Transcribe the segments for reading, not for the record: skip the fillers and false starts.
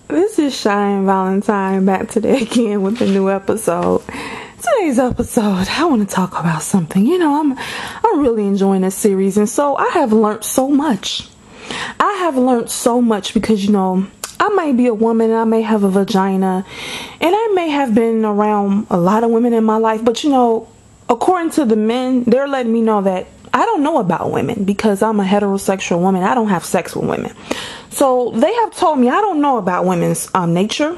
This is Cheyenne Valentine back today again with a new episode. Today's episode, I want to talk about something. I'm really enjoying this series, and so I have learned so much. I have learned so much because I may be a woman, I may have a vagina, and I may have been around a lot of women in my life, but according to the men, they're letting me know that I don't know about women because I'm a heterosexual woman. I don't have sex with women. So they have told me I don't know about women's nature,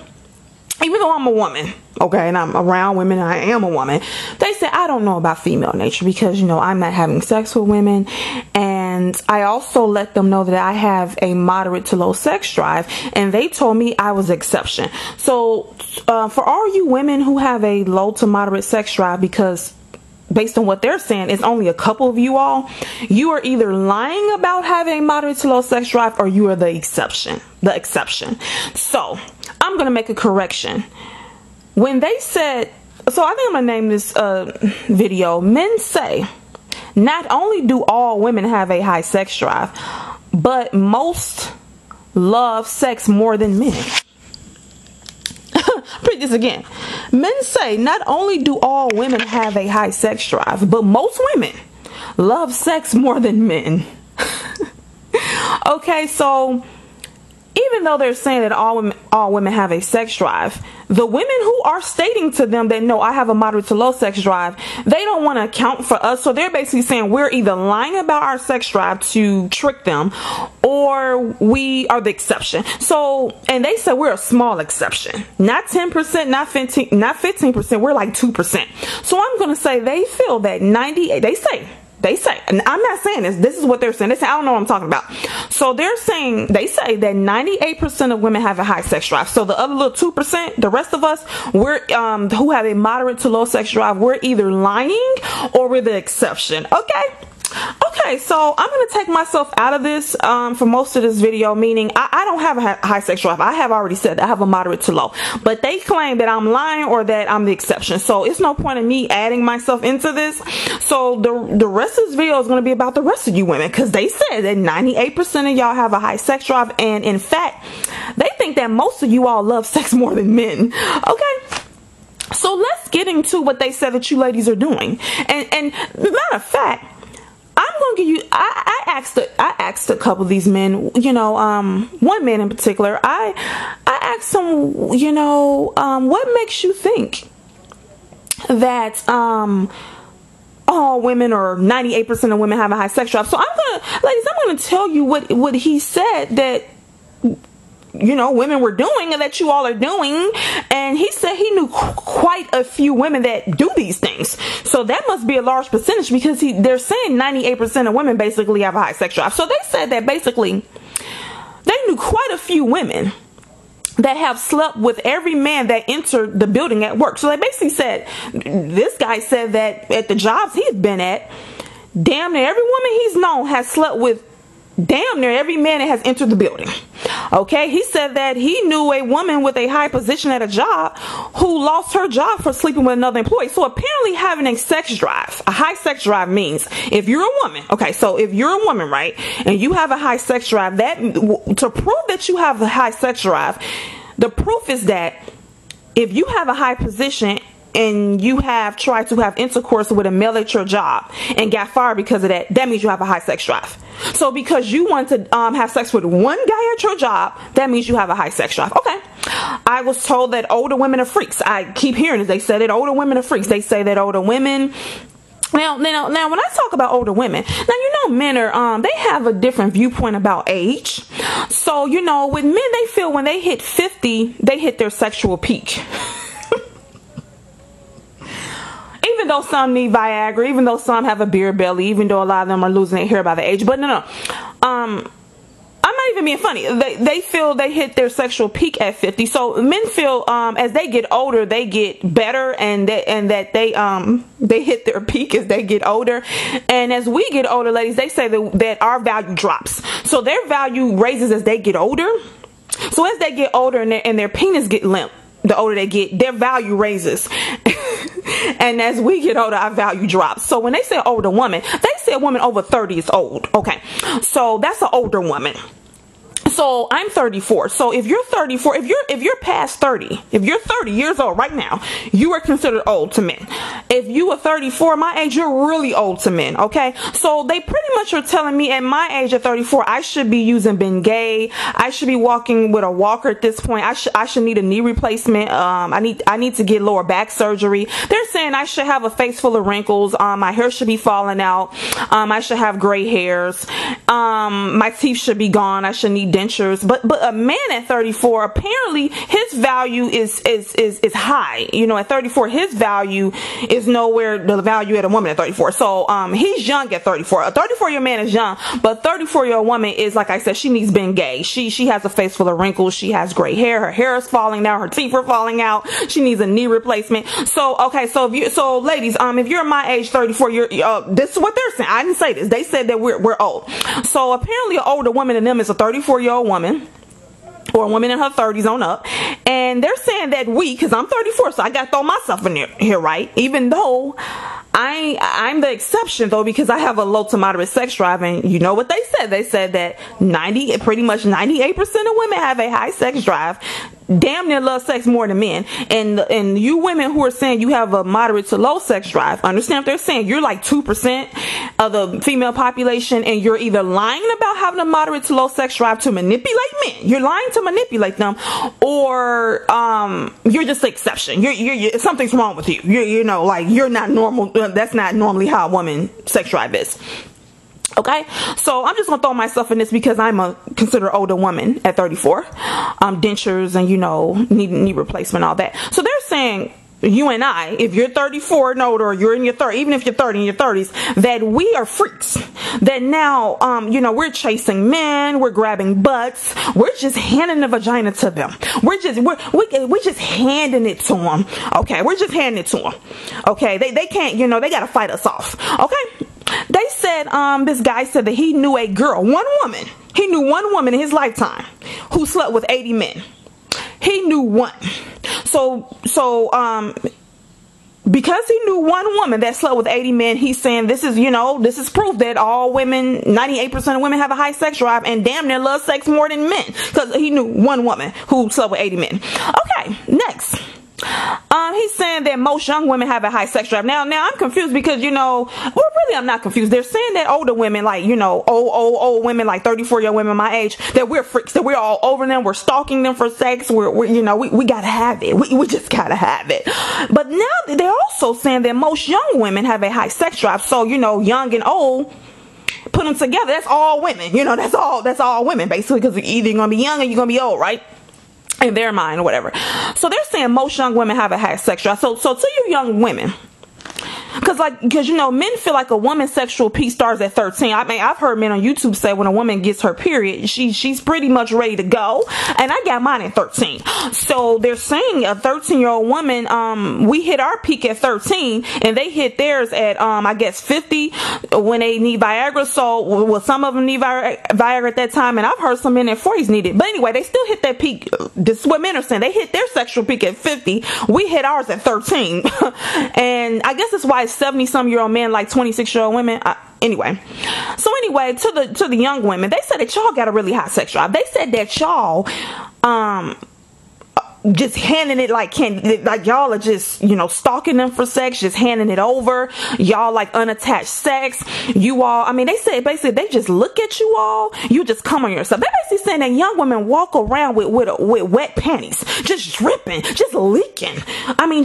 even though I'm a woman, okay, and I'm around women, and I am a woman. They say I don't know about female nature because, I'm not having sex with women. And I also let them know that I have a moderate to low sex drive, and they told me I was exception. So for all you women who have a low to moderate sex drive, because based on what they're saying, it's only a couple of you all. You are either lying about having a moderate to low sex drive, or you are the exception. So I'm gonna make a correction. When they said, so I think I'm gonna name this video, men say, not only do all women have a high sex drive, but most love sex more than men. Read this again. Men say not only do all women have a high sex drive, but most women love sex more than men. Okay, so even though they're saying that all women have a sex drive, the women who are stating to them that no, I have a moderate to low sex drive, they don't want to account for us. So they're basically saying we're either lying about our sex drive to trick them, or we are the exception. So, and they said we're a small exception, not 10%, not 15%. We're like 2%. So I'm going to say they feel that 98. They say, and I'm not saying this. This is what they're saying. They say, I don't know what I'm talking about. So they say that 98% of women have a high sex drive. So the other little 2%, the rest of us, we're who have a moderate to low sex drive, we're either lying or we're the exception. Okay, so I'm going to take myself out of this for most of this video, meaning I don't have a high sex drive. I have already said that I have a moderate to low. But they claim that I'm lying or that I'm the exception. So it's no point in me adding myself into this. So the rest of this video is going to be about the rest of you women, because they said that 98% of y'all have a high sex drive. And in fact, they think that most of you all love sex more than men. Okay? So let's get into what they said that you ladies are doing. And matter of fact, I'm gonna give you. I asked a couple of these men. One man in particular. I asked him. What makes you think that all women or 98% of women have a high sex drive? So I'm gonna tell you what he said that women were doing and that you all are doing. And he said he knew quite a few women that do these things. So that must be a large percentage, because they're saying 98% of women basically have a high sex drive. So they said that basically they knew quite a few women that have slept with every man that entered the building at work. So they basically said, this guy said that at the jobs he's been at, damn near every woman he's known has slept with damn near every man that has entered the building. Okay, he said that he knew a woman with a high position at a job who lost her job for sleeping with another employee. So apparently having a sex drive, a high sex drive, means if you're a woman, okay, so if you're a woman, right, and you have a high sex drive, that to prove that you have a high sex drive, the proof is that if you have a high position and you have tried to have intercourse with a male at your job and got fired because of that, that means you have a high sex drive. So because you want to have sex with one guy at your job, that means you have a high sex drive. Okay. I was told that older women are freaks. I keep hearing it. They say that older women are freaks. They say that older women... Now, when I talk about older women, men are, they have a different viewpoint about age. So, with men, they feel when they hit 50, they hit their sexual peak. Even though some need Viagra, even though some have a beer belly, even though a lot of them are losing their hair by the age. But no. I'm not even being funny. They feel they hit their sexual peak at 50. So men feel as they get older, they get better, and that they hit their peak as they get older. And as we get older, ladies, they say that our value drops. So their value raises as they get older. So as they get older and their penis get limp, the older they get, their value raises. And as we get older, our value drops. So when they say older woman, they say a woman over 30 is old. Okay. So that's an older woman. So I'm 34. So if you're 34, if you're past 30, if you're 30 years old right now, you are considered old to men. If you are 34, my age, you're really old to men. Okay. So they pretty much are telling me at my age at 34, I should be using Bengay. I should be walking with a walker at this point. I should need a knee replacement. I need to get lower back surgery. They're saying I should have a face full of wrinkles. My hair should be falling out. I should have gray hairs. My teeth should be gone. I should need dentures. But a man at 34, apparently his value is high. You know, at 34, his value is nowhere the value at a woman at 34. So he's young at 34. A 34-year man is young, but 34-year-old woman is, like I said, she needs Bengay. She has a face full of wrinkles. She has gray hair. Her hair is falling out. Her teeth are falling out. She needs a knee replacement. So okay, so ladies, if you're my age, 34, this is what they're saying. I didn't say this. They said that we're old. So apparently, an older woman than them is a 34-year-old woman, or a woman in her 30s on up. And they're saying that because I'm 34, so I got to throw myself in here, right? Even though I'm the exception, though, because I have a low to moderate sex drive. And you know what they said? They said that pretty much 98% of women have a high sex drive. Damn near love sex more than men. And you women who are saying you have a moderate to low sex drive, understand what they're saying? You're like 2% of the female population, and you're either lying about having a moderate to low sex drive to manipulate men. You're lying to manipulate them, or you're just the exception. You're something's wrong with you. You're not normal. That's not normally how a woman sex drive is. Okay, so I'm just gonna throw myself in this because I'm a considered older woman at 34. Dentures and knee replacement, all that. So they're saying, you and I, if you're 34 and older, or you're in your 30s, even if you're 30 in your 30s, that we are freaks. That now, we're chasing men, we're grabbing butts, we're just handing the vagina to them. We're just handing it to them. Okay, we're just handing it to them. Okay, they can't, they gotta fight us off. Okay. They said, this guy said that he knew one woman in his lifetime who slept with 80 men. He knew one. So, because he knew one woman that slept with 80 men, he's saying this is proof that all women, 98% of women have a high sex drive and damn near love sex more than men. Because he knew one woman who slept with 80 men. Okay, next. He's saying that most young women have a high sex drive. Now I'm confused because, really I'm not confused. They're saying that older women, like, old women, like 34-year women my age, that we're freaks, that we're all over them, we're stalking them for sex, we gotta have it. We just gotta have it. But now they're also saying that most young women have a high sex drive. So, young and old, put them together, that's all women. That's all women, basically, because either you're gonna be young or you're gonna be old, right? In their mind or whatever. So they're saying most young women have a high sex drive. So to you young women, because men feel like a woman's sexual peak starts at 13. I mean, I've heard men on YouTube say when a woman gets her period, she's pretty much ready to go. And I got mine at 13. So they're saying a 13-year-old woman, we hit our peak at 13, and they hit theirs at, I guess 50 when they need Viagra. So, some of them need Viagra at that time, and I've heard some men at 40s need it. But anyway, they still hit that peak. This is what men are saying. They hit their sexual peak at 50. We hit ours at 13. And I guess that's why 70-some-year-old men like 26-year-old women. Anyway, to the young women, they said that y'all got a really high sex drive. They said that y'all just handing it like y'all are just stalking them for sex, just handing it over. Y'all like unattached sex. You all, they said basically they just look at you all, you just come on yourself. They basically saying that young women walk around with wet panties, just dripping, just leaking.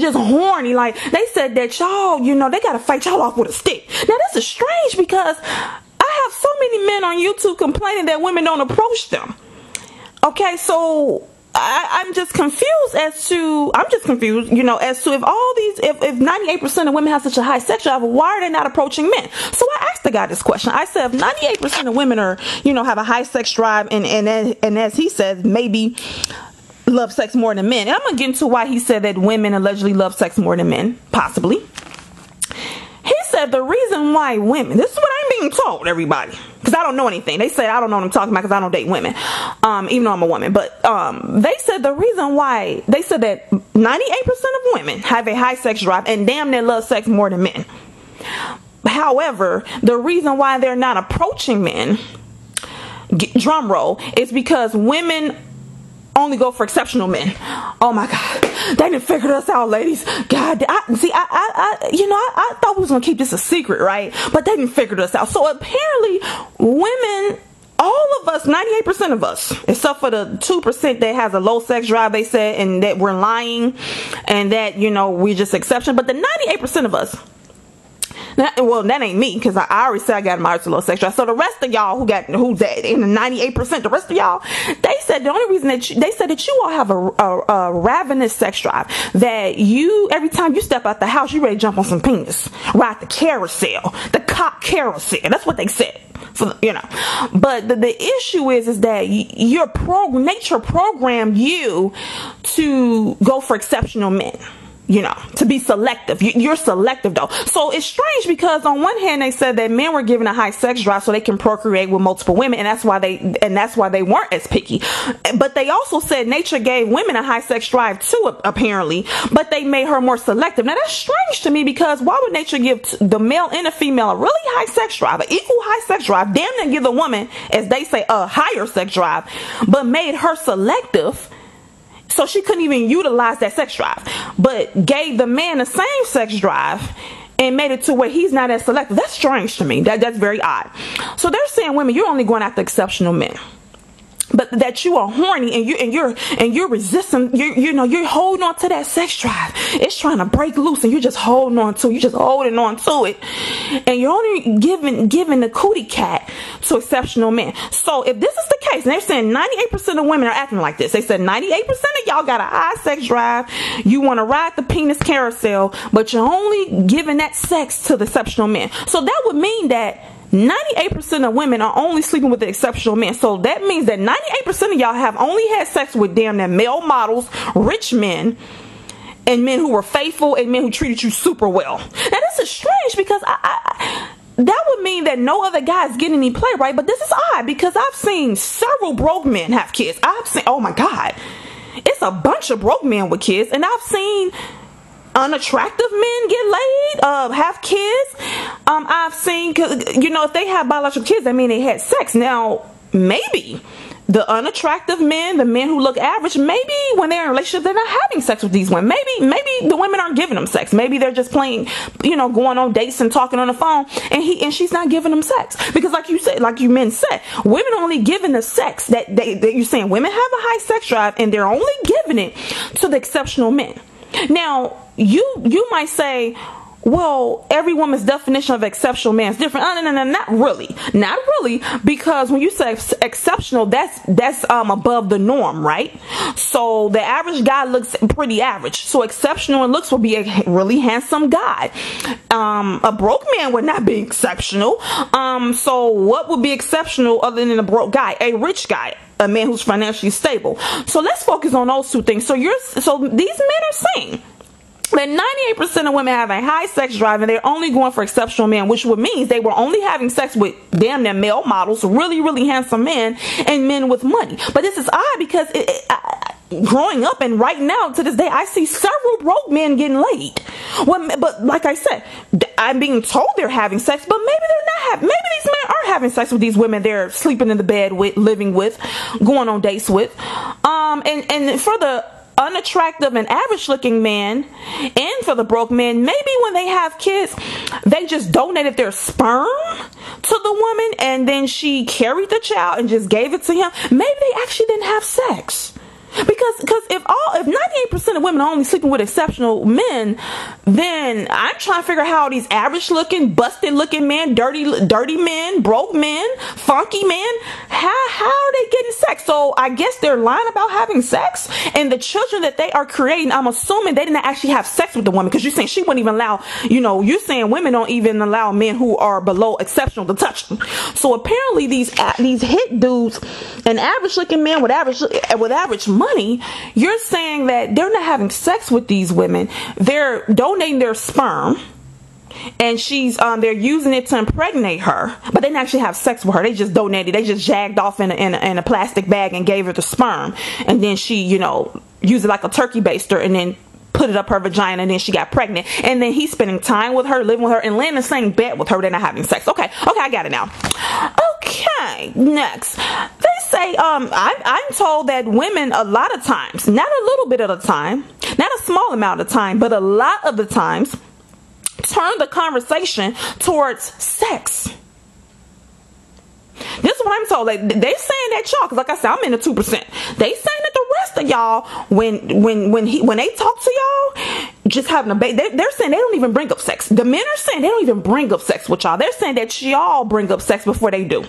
Just horny. Like they said that y'all, they gotta fight y'all off with a stick. Now this is strange because I have so many men on YouTube complaining that women don't approach them. Okay, so I'm just confused as to if 98% of women have such a high sex drive, why are they not approaching men? So I asked the guy this question. I said, if 98% of women are, have a high sex drive and as he says, maybe love sex more than men. And I'm going to get into why he said that women allegedly love sex more than men, possibly. He said the reason why women, this is what I'm being told, everybody, because I don't know anything. They said I don't know what I'm talking about because I don't date women, even though I'm a woman. But they said the reason why, they said that 98% of women have a high sex drive and damn near love sex more than men. However, the reason why they're not approaching men drum roll, it's because women only go for exceptional men. Oh my God, they didn't figure us out, ladies. God, I thought we was gonna keep this a secret, right? But they didn't figure us out. So apparently, women, all of us, 98% of us, except for the 2% that has a low sex drive, they said, and that we're lying, and that we just exception. But the 98% of us. Well, that ain't me, because I already said I got a moderate to low sex drive. So the rest of y'all who's that in the 98%, the rest of y'all, they said the only reason they said that you all have a ravenous sex drive, that you, every time you step out the house, you ready to jump on some penis, ride the carousel, the cock carousel. That's what they said. But the issue is that your nature programmed you to go for exceptional men. To be selective. You're selective though. So it's strange because on one hand they said that men were given a high sex drive so they can procreate with multiple women, and that's why they weren't as picky. But they also said nature gave women a high sex drive too, apparently, but they made her more selective. Now that's strange to me, because why would nature give the male and the female a really high sex drive, an equal high sex drive, damn near give the woman, as they say, a higher sex drive, but made her selective? So she couldn't even utilize that sex drive, but gave the man the same sex drive and made it to where he's not as selective. That's strange to me. That's very odd. So they're saying, women, you're only going after exceptional men, but that you are horny and you're resisting. You're holding on to that sex drive. It's trying to break loose, and you're just holding on to. You're just holding on to it, and you're only giving the cootie cat to exceptional men. So if this is the case, and they're saying 98% of women are acting like this. They said 98% of y'all got a high sex drive. You want to ride the penis carousel, but you're only giving that sex to the exceptional men. So that would mean that 98% of women are only sleeping with the exceptional men. So that means that 98% of y'all have only had sex with damn near male models, rich men, and men who were faithful, and men who treated you super well. Now this is strange, because that would mean that no other guys get any play, right? But this is odd, because I've seen several broke men have kids. I've seen, oh my God, it's a bunch of broke men with kids, and I've seen unattractive men get laid, have kids. I've seen, if they have biological kids, that mean they had sex. Now, maybe the unattractive men, the men who look average, maybe when they're in a relationship, they're not having sex with these women. Maybe the women aren't giving them sex. Maybe they're just playing, going on dates and talking on the phone, and she's not giving them sex. Because like you men said, women are only giving the sex that you're saying women have a high sex drive, and they're only giving it to the exceptional men. Now, you might say, well, every woman's definition of exceptional man is different. No, not really, because when you say exceptional, that's above the norm, right? So the average guy looks pretty average. So exceptional in looks will be a really handsome guy. A broke man would not be exceptional. So what would be exceptional other than a broke guy? A rich guy, a man who's financially stable. So let's focus on those two things. So these men are saying that 98% of women have a high sex drive, and they're only going for exceptional men, which would mean they were only having sex with damn near male models, really, really handsome men, and men with money. But this is odd, because growing up and right now to this day, I see several broke men getting laid. Well, but like I said, I'm being told they're having sex, but maybe they're not. Maybe these men are having sex with these women they're sleeping in the bed with, living with, going on dates with. And for the unattractive and average looking man, and for the broke men, maybe when they have kids, they just donated their sperm to the woman, and then she carried the child and just gave it to him. Maybe they actually didn't have sex. Because if 98% of women are only sleeping with exceptional men, then I'm trying to figure out how these average looking, busted looking men, dirty men, broke men, funky men, how are they getting sex? So I guess they're lying about having sex, and the children that they are creating, I'm assuming they didn't actually have sex with the woman, because you're saying she wouldn't even allow, you're saying women don't even allow men who are below exceptional to touch them. So apparently these hit dudes and average looking men with average money, you're saying that they're not having sex with these women. They're donating their sperm, and they're using it to impregnate her, but they didn't actually have sex with her. They just donated. They just jagged off in a plastic bag and gave her the sperm, and then she, used it like a turkey baster, and then put it up her vagina and then she got pregnant. And then he's spending time with her, living with her, and laying in the same bed with her. They're not having sex. Okay, I got it now. Okay, next. They say, I'm told that women a lot of times, not a little bit of the time, not a small amount of time, but a lot of the times, turn the conversation towards sex. This is what I'm told. Like, they saying that y'all, because like I said, I'm in the 2%. They saying that the rest of y'all, when they talk to y'all, just having a baby, they're saying they don't even bring up sex. The men are saying they don't even bring up sex with y'all. They're saying that y'all bring up sex before they do.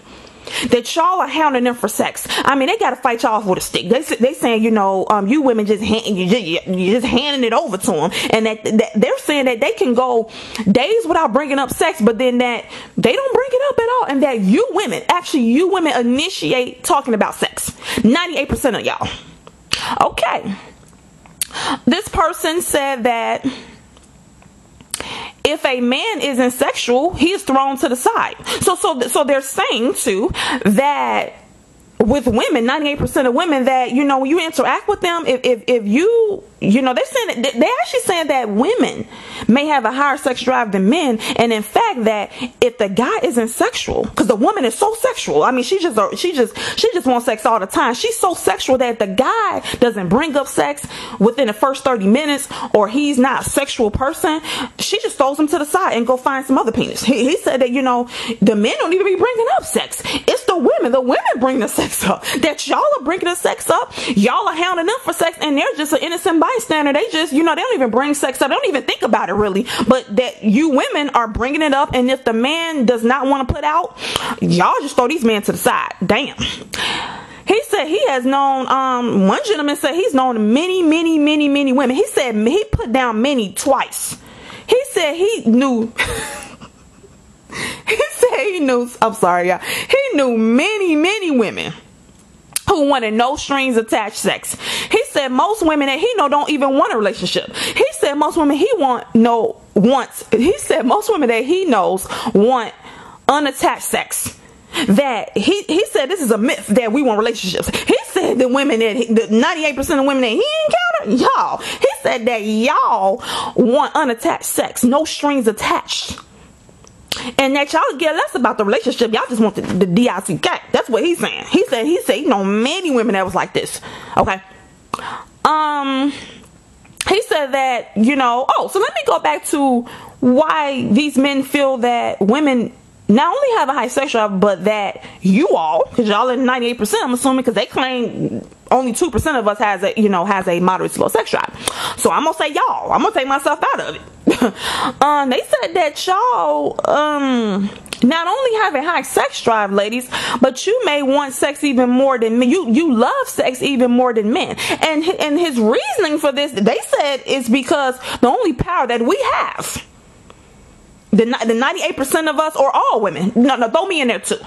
That y'all are hounding them for sex. I mean, they gotta fight y'all off with a stick. They saying, you women just you're just handing it over to them, and that they're saying that they can go days without bringing up sex, but then that they don't bring it up at all, and that you women initiate talking about sex. 98% of y'all. Okay. This person said that if a man isn't sexual, he is thrown to the side. So they're saying too that with women, 98% of women, that when you interact with them, if you they're saying that they're actually saying that women may have a higher sex drive than men, and in fact that if the guy isn't sexual, because the woman is so sexual, I mean she just wants sex all the time. She's so sexual that if the guy doesn't bring up sex within the first 30 minutes, or he's not a sexual person, she just throws him to the side and go find some other penis. He said that the men don't even be bringing up sex. It's the women bring the sex up. That y'all are bringing the sex up. Y'all are hounding them for sex, and they're just an innocent bystander. They just, they don't even bring sex up. They don't even think about it really. But that you women are bringing it up, and if the man does not want to put out, y'all just throw these men to the side. Damn. He said he has known, one gentleman said he's known many women. He said he put down many twice. He said he knew... I'm sorry, y'all. He knew many women who wanted no strings attached sex. He said most women that he know don't even want a relationship. He said most women he said most women that he knows want unattached sex. That he said this is a myth that we want relationships. He said the women that the 98% of women that he encountered, y'all. He said that y'all want unattached sex, no strings attached. And that y'all get less about the relationship. Y'all just want the DICK. That's what he's saying. He said many women that was like this. Okay. He said that, so let me go back to why these men feel that women not only have a high sex drive, but that you all, because y'all are 98%, I'm assuming, because they claim only 2% of us has a moderate to low sex drive. So I'm gonna say y'all. I'm gonna take myself out of it. They said that y'all not only have a high sex drive, ladies, but you may want sex even more than men. You love sex even more than men. And his reasoning for this, they said, is because the only power that we have, the 98% of us, or all women, no, throw me in there too,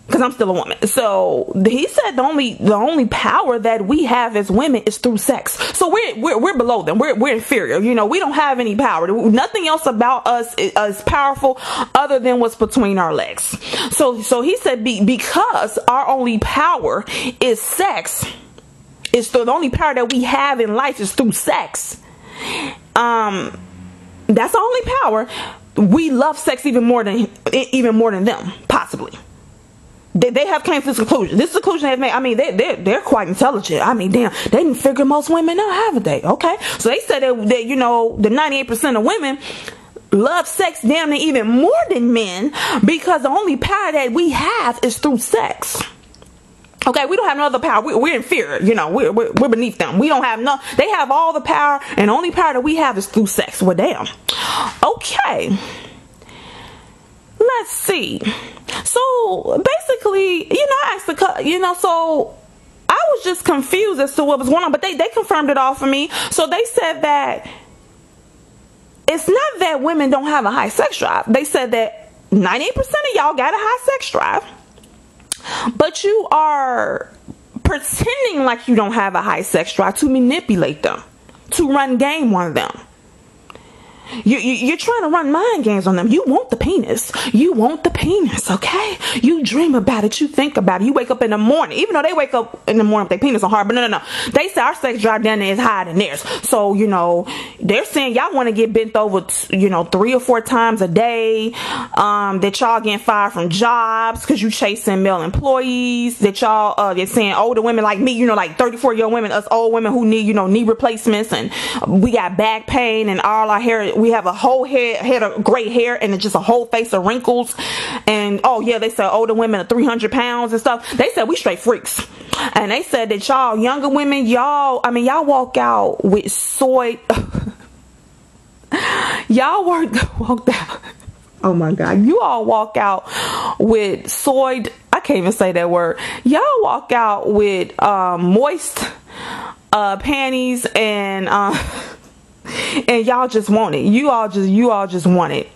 because I'm still a woman. So he said the only power that we have as women is through sex. So we're below them. We're inferior. We don't have any power. Nothing else about us is powerful other than what's between our legs. So he said because our only power is sex, is the only power that we have in life is through sex. That's the only power. We love sex even more than them, possibly. They have came to this conclusion. This conclusion has made. I mean, they're quite intelligent. I mean, damn, they didn't figure most women out, haven't they? Okay, so they said that the 98% of women love sex damn near even more than men because the only power that we have is through sex. Okay, we don't have no other power. We're inferior. We're beneath them. We don't have no. They have all the power, and the only power that we have is through sex. Well, damn. Okay. Let's see. So basically, I asked so I was just confused as to what was going on, but they confirmed it all for me. So they said that it's not that women don't have a high sex drive. They said that 98% of y'all got a high sex drive, but you are pretending like you don't have a high sex drive to manipulate them, to run game on them. You're trying to run mind games on them. You want the penis. You want the penis, okay? You dream about it. You think about it. You wake up in the morning, even though they wake up in the morning with their penis on hard. But no. They say our sex drive down there is higher than theirs. So, they're saying y'all want to get bent over, 3 or 4 times a day. That y'all getting fired from jobs because you chasing male employees. That y'all, they're saying older women like me, like 34-year-old women, us old women who need, knee replacements. And we got back pain and all our hair. We have a whole head of gray hair and just a whole face of wrinkles. And they said older women are 300 pounds and stuff. They said we straight freaks. And they said that y'all younger women, y'all walk out with soy. Y'all walked out. Oh my God. You all walk out with soy. I can't even say that word. Y'all walk out with moist panties and y'all just want it. You all just want it.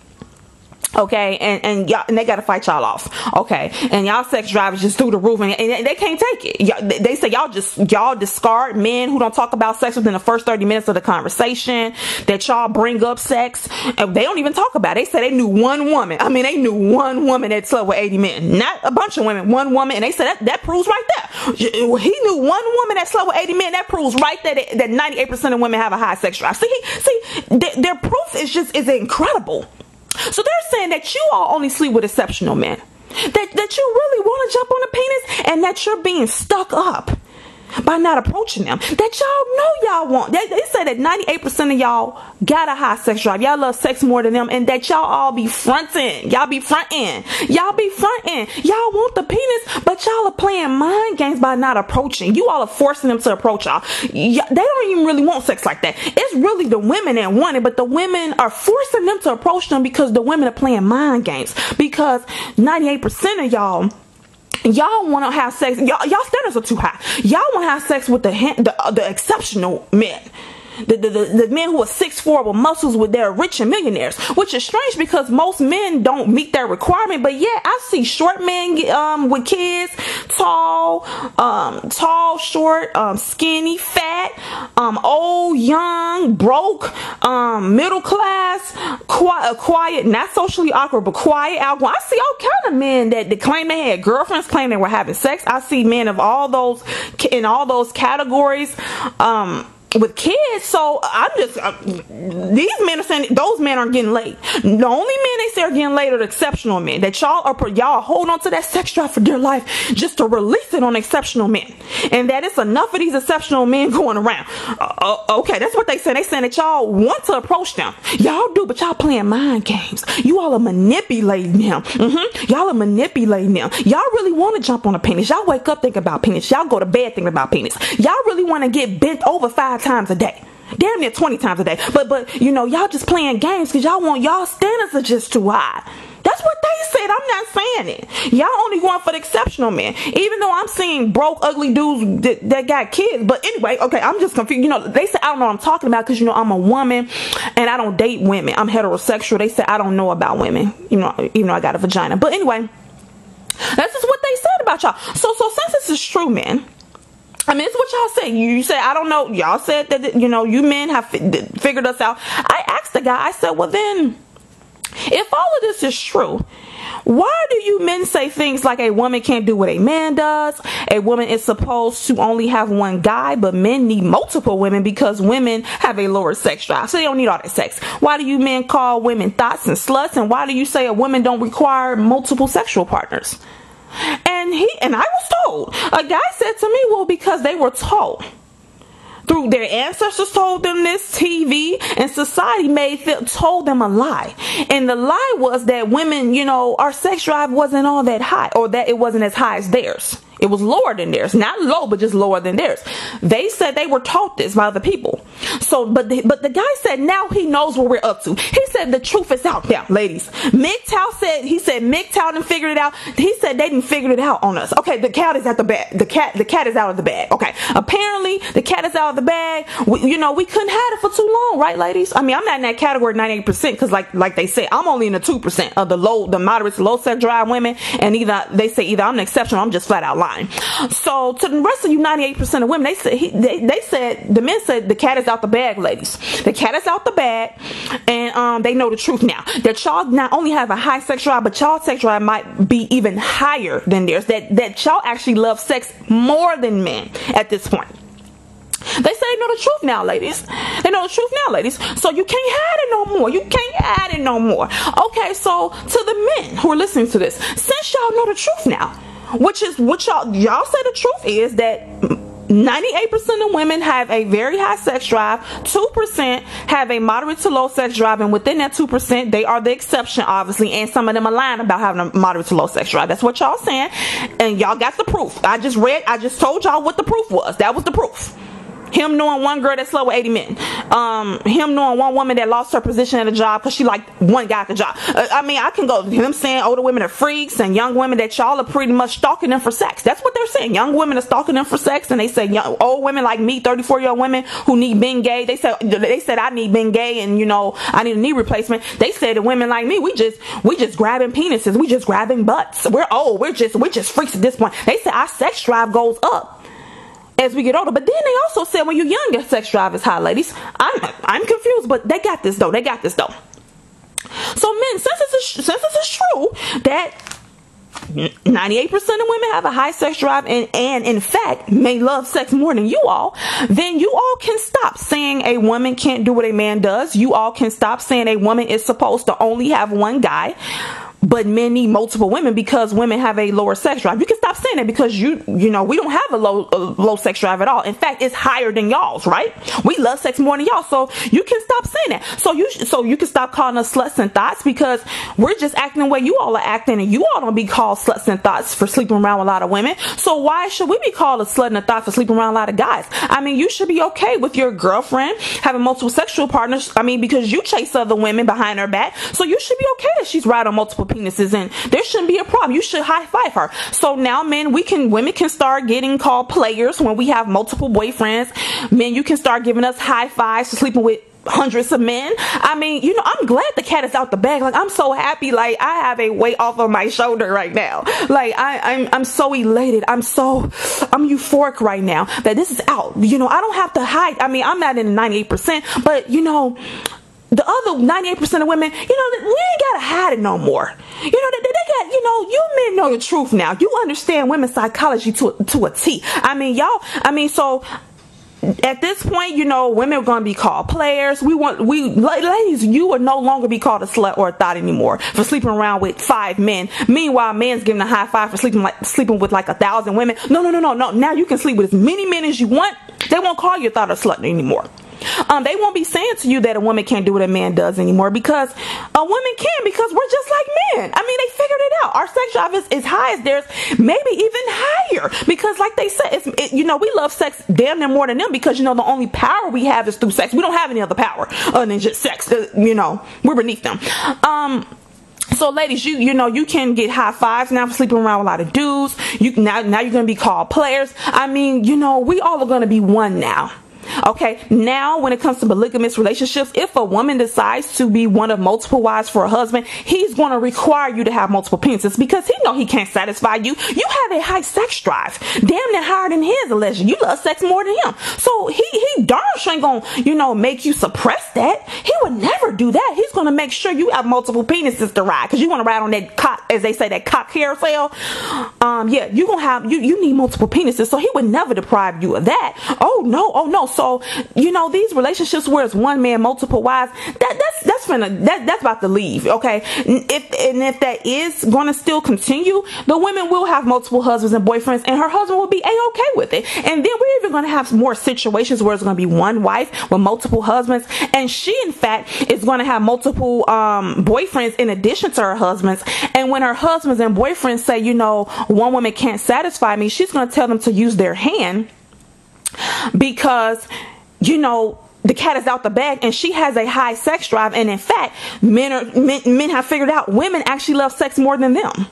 Okay, and they gotta fight y'all off. Okay, and y'all sex drive is just through the roof, and they can't take it. They say y'all discard men who don't talk about sex within the first 30 minutes of the conversation. That y'all bring up sex, and they don't even talk about it. They say they knew one woman. They knew one woman that slept with 80 men, not a bunch of women. One woman, and they said that proves right there. He knew one woman that slept with 80 men. That proves right there that 98% of women have a high sex drive. See, their proof is incredible. So they're saying that you all only sleep with exceptional men. That you really want to jump on a penis and that you're being stuck up by not approaching them. That y'all know y'all want. They say that 98% of y'all got a high sex drive. Y'all love sex more than them, and that y'all all be fronting. Y'all be fronting. Y'all want the penis, but y'all are playing mind games by not approaching. You all are forcing them to approach y'all. They don't even really want sex like that. It's really the women that want it, but the women are forcing them to approach them because the women are playing mind games. Because 98% of y'all want to have sex. Y'all standards are too high. Y'all want to have sex with the exceptional men. The men who are 6'4" with muscles, with their rich and millionaires, which is strange because most men don't meet that requirement. But yeah, I see short men with kids, tall, short, skinny, fat, old, young, broke, middle class, quiet, not socially awkward, but quiet, outgoing. I see all kind of men that claim they had girlfriends, claim they were having sex. I see men of all those in all those categories. With kids. So I'm just these men are saying those men aren't getting laid. The only men they say are getting laid are the exceptional men. That y'all hold on to that sex drive for dear life just to release it on exceptional men, and that it's enough of these exceptional men going around. Okay, that's what they say. They saying that y'all want to approach them. Y'all do, but y'all playing mind games. You all are manipulating them. Y'all are manipulating them. Y'all really want to jump on a penis. Y'all wake up thinking about penis. Y'all go to bed thinking about penis. Y'all really want to get bent over 5 times a day, damn near 20 times a day, but y'all just playing games because y'all standards are just too high. That's what they said. I'm not saying it. Y'all only going for the exceptional men, even though I'm seeing broke ugly dudes that got kids. But anyway, okay, I'm just confused. They say I don't know what I'm talking about because I'm a woman and I don't date women. I'm heterosexual. They say I don't know about women, even though I got a vagina. But anyway, that's just what they said about y'all. So since this is true, man, it's what y'all say. You said, I don't know. Y'all said that, you men have figured us out. I asked the guy, I said, well then, if all of this is true, why do you men say things like a woman can't do what a man does? A woman is supposed to only have one guy, but men need multiple women because women have a lower sex drive. So they don't need all that sex. Why do you men call women thoughts and sluts? And why do you say a woman don't require multiple sexual partners? And I was told, a guy said to me, well, because they were told through their ancestors told them this, TV and society told them a lie. And the lie was that women, our sex drive wasn't all that high, or that it wasn't as high as theirs. It was lower than theirs. Not low, but just lower than theirs. They said they were taught this by other people. So, but the guy said now he knows what we're up to. He said the truth is out there, ladies. MGTOW said, MGTOW didn't figure it out. He said they didn't figure it out on us. Okay, the cat is at the bag. The cat is out of the bag. Okay, apparently the cat is out of the bag. We couldn't have it for too long, right, ladies? I'm not in that category 98% because like they said, I'm only in the 2% of the moderate to low sex drive women, and either I'm an exception or I'm just flat out lying. So to the rest of you 98% of women, they said the men said the cat is out out the bag, ladies. The cat is out the bag, and they know the truth now. That y'all not only have a high sex drive, but y'all sex drive might be even higher than theirs. That y'all actually love sex more than men at this point. They say they know the truth now, ladies. They know the truth now, ladies. So you can't hide it no more. You can't hide it no more. Okay, so to the men who are listening to this, since y'all know the truth now, which is what y'all say the truth is that 98% of women have a very high sex drive, 2% have a moderate to low sex drive, and within that 2%, they are the exception, obviously, and some of them are lying about having a moderate to low sex drive. That's what y'all saying, and y'all got the proof. I just told y'all what the proof was. That was the proof. Him knowing one girl that slept with 80 men. Him knowing one woman that lost her position at a job because she liked one guy at the job. I mean, I can go. Him saying older women are freaks and young women that y'all are pretty much stalking them for sex. That's what they're saying. Young women are stalking them for sex, and they say old women like me, 34-year-old women who need Bengay. They said I need Bengay, and I need a knee replacement. They said that women like me, we just grabbing penises, we just grabbing butts. We're old. We're just freaks at this point. They said our sex drive goes up as we get older, but then they also said when you're young, your sex drive is high, ladies. I'm confused, but they got this though. So men, since this is true that 98% of women have a high sex drive and in fact may love sex more than you all, then you all can stop saying a woman can't do what a man does. You all can stop saying a woman is supposed to only have one guy, but men need multiple women because women have a lower sex drive. You can stop saying that because we don't have a low sex drive at all. In fact, it's higher than y'all's, right? We love sex more than y'all, so you can stop saying that. So you can stop calling us sluts and thoughts because we're just acting the way you all are acting, and you all don't be called sluts and thoughts for sleeping around with a lot of women. So why should we be called a slut and a thought for sleeping around a lot of guys? I mean, you should be okay with your girlfriend having multiple sexual partners. I mean, because you chase other women behind her back, so you should be okay that she's riding on multiple penises, and there shouldn't be a problem. You should high five her. So now women can start getting called players when we have multiple boyfriends. Men, you can start giving us high fives for sleeping with hundreds of men. I mean, I'm glad the cat is out the bag. Like, I'm so happy. Like, I have a weight off of my shoulder right now. Like, I'm so elated. I'm euphoric right now that this is out. I don't have to hide. I mean, I'm not in the 98%, but the other 98% of women, we ain't gotta hide it no more. They got, you men know the truth now. You understand women's psychology to a T. So at this point, women are going to be called players. Ladies, you will no longer be called a slut or a thought anymore for sleeping around with 5 men. Meanwhile, men's giving a high five for sleeping with like 1,000 women. No. Now you can sleep with as many men as you want. They won't call you a thought or slut anymore. They won't be saying to you that a woman can't do what a man does anymore, because a woman can, because we're just like men. I mean, they figured it out. Our sex drive is as high as theirs, maybe even higher, because like they said, we love sex damn near more than them, because the only power we have is through sex. We don't have any other power other than just sex. We're beneath them. So ladies, you can get high fives now for sleeping around with a lot of dudes. Now you're going to be called players. I mean, we all are going to be one now. Okay, now when it comes to polygamous relationships, if a woman decides to be one of multiple wives for a husband, he's going to require you to have multiple penises, because he know he can't satisfy you. You have a high sex drive, damn near higher than his, allegedly. You love sex more than him, so he darn sure ain't gonna make you suppress that. He would never do that. He's gonna make sure you have multiple penises to ride, because you want to ride on that cock, as they say, that cock carousel. Yeah, you gonna have you need multiple penises, so he would never deprive you of that. Oh no. So these relationships where it's one man, multiple wives, that's about to leave. Okay, if that is going to still continue, the women will have multiple husbands and boyfriends, and her husband will be a-okay with it. And then we're even going to have more situations where it's going to be one wife with multiple husbands, and she in fact is going to have multiple boyfriends in addition to her husbands. And when her husbands and boyfriends say, one woman can't satisfy me, she's going to tell them to use their hand, because the cat is out the bag and she has a high sex drive. And in fact, men have figured out women actually love sex more than them.